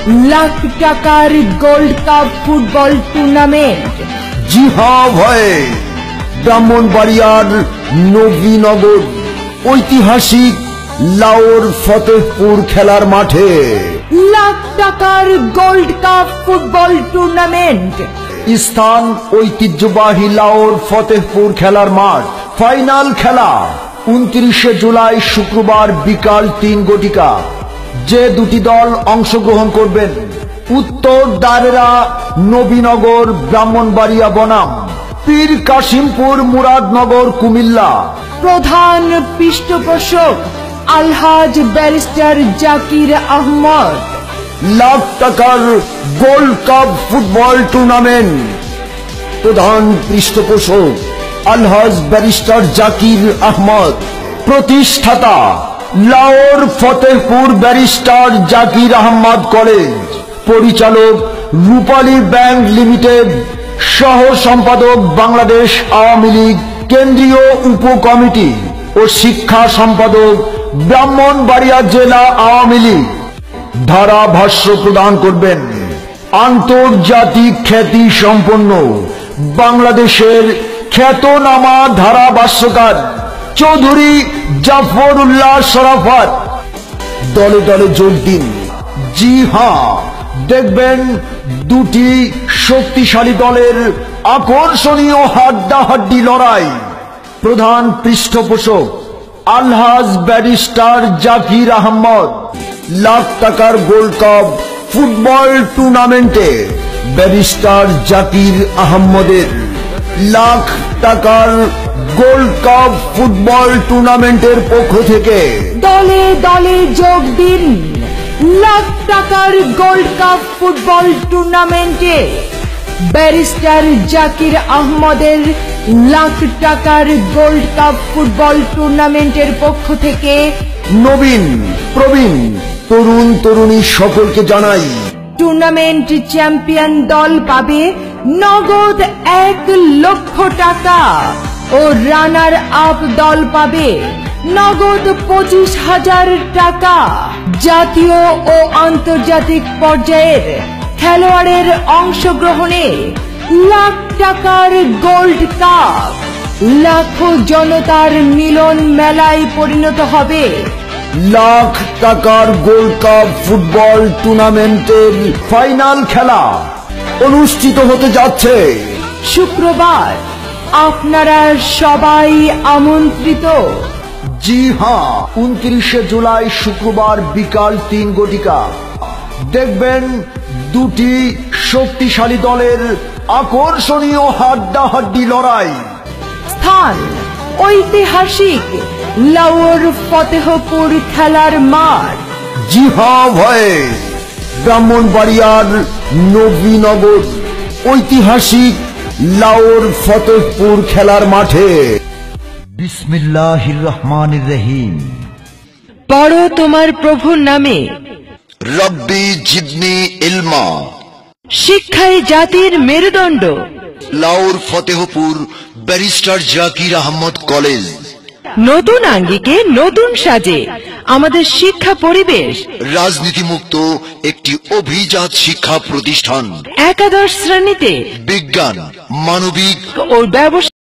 লাখ টাকার gold cup football tournament. জি হ্যাঁ ভাই, ব্রাহ্মণবাড়িয়ার নবীনগর ঐতিহাসিক লাওর ফতেহপুর খেলার মাঠে লাখ টাকার গোল্ড কাপ ফুটবল টুর্নামেন্ট। স্থান ঐতিহ্যবাহী লাওর ফতেহপুর খেলার মাঠ। ফাইনাল খেলা 29 জুলাই শুক্রবার বিকাল 3 ঘটিকা। যে দুটি দল অংশগ্রহণ করবেন: উত্তর দারেরা নবীনগর ব্রাহ্মণবাড়িয়া বনাম পীর কাশিমপুর মুরাদনগর কুমিল্লা। প্রধান পৃষ্ঠপোষক আলহাজ ব্যারিস্টার জাকির আহমদ। লাখ টাকার গোল্ড কাপ ফুটবল টুর্নামেন্ট। প্রধান পৃষ্ঠপোষক আলহাজ ব্যারিস্টার জাকির আহমদ। প্রতিষ্ঠাতা লাওর ফতেহপুর ব্যারিস্টার জাকির আহমদ কলেজ। পরিচালক রূপালী ব্যাংক লিমিটেড। সহ সম্পাদক বাংলাদেশ আওয়ামী লীগ কেন্দ্রীয় উপকমিটি ও শিক্ষা সম্পাদক ব্রাহ্মণবাড়িয়া জেলা আওয়ামী লীগ। ধারাভাষ্য প্রদান করবেন আন্তর্জাতিক খ্যাতি সম্পন্ন বাংলাদেশের খ্যাতনামা ধারাভাষ্যকার চৌধুরী জাফরুল্লাহ শরাফত। দলে দলে যোগ দিন। জি হ্যাঁ, দেখবেন দুটি শক্তিশালী দলের আকর্ষণীয় হাড্ডাহাড্ডি লড়াই। প্রধান পৃষ্ঠপোষক আলহাজ ব্যারিস্টার জাকির আহমদ। লাখ টাকার গোল্ড কাপ ফুটবল টুর্নামেন্টে ব্যারিস্টার জাকির আহমদের লাখ টাকার গোল্ড কাপ ফুটবল টুর্নামেন্টের পক্ষ থেকে দলে দলে যোগ দিন। লাখ টাকার গোল্ড কাপ ফুটবল টুর্নামেন্টে ব্যারিস্টার জাকির আহমদের লাখ টাকার গোল্ড কাপ ফুটবল টুর্নামেন্টের পক্ষ থেকে নবীন প্রবীণ তরুণ তরুণী সকলকে জানাই, টুর্নামেন্ট চ্যাম্পিয়ন দল পাবে নগদ 1 লক্ষ টাকা ও রানার আপ দল পাবে নগদ 25,000 টাকা। জাতীয় ও আন্তর্জাতিক পর্যায়ের খেলোয়াড়ের অংশগ্রহণে লাখ টাকার গোল্ড কাপ লাখো জনতার মিলন মেলায় পরিণত হবে। লাখ টাকার গোল্ড কাপ ফুটবল টুর্নামেন্টের ফাইনাল খেলা অনুষ্ঠিত হতে যাচ্ছে শুক্রবার। আপনারা সবাই আমন্ত্রিত। জি হ্যাঁ, 29 জুলাই শুক্রবার বিকাল 3 ঘটিকা। দেখবেন দুটি শক্তিশালী দলের আকর্ষণীয় হাড্ডাহাড্ডি লড়াই। স্থান ঐতিহাসিক লাওর ফতেহপুর খেলার মাঠ। জি হ্যাঁ ভাই, ব্রাহ্মণবাড়িয়ার নবীনগর ঐতিহাসিক লাওর ফতেহপুর খেলার মাঠে। বিসমিল্লাহির রহমানির রহিম। পড়ো তোমার প্রভুর নামে। রব্বি জিদনি ইলমা। শিক্ষায় জাতির মেরুদণ্ড। লাওর ফতেহপুর ব্যারিস্টার জাকির আহমদ কলেজ। নতুন আঙ্গিকে নতুন সাজে আমাদের শিক্ষা পরিবেশ। রাজনীতিমুক্ত একটি অভিজাত শিক্ষা প্রতিষ্ঠান। একাদশ শ্রেণীতে বিজ্ঞান, মানবিক ও ব্যবসায়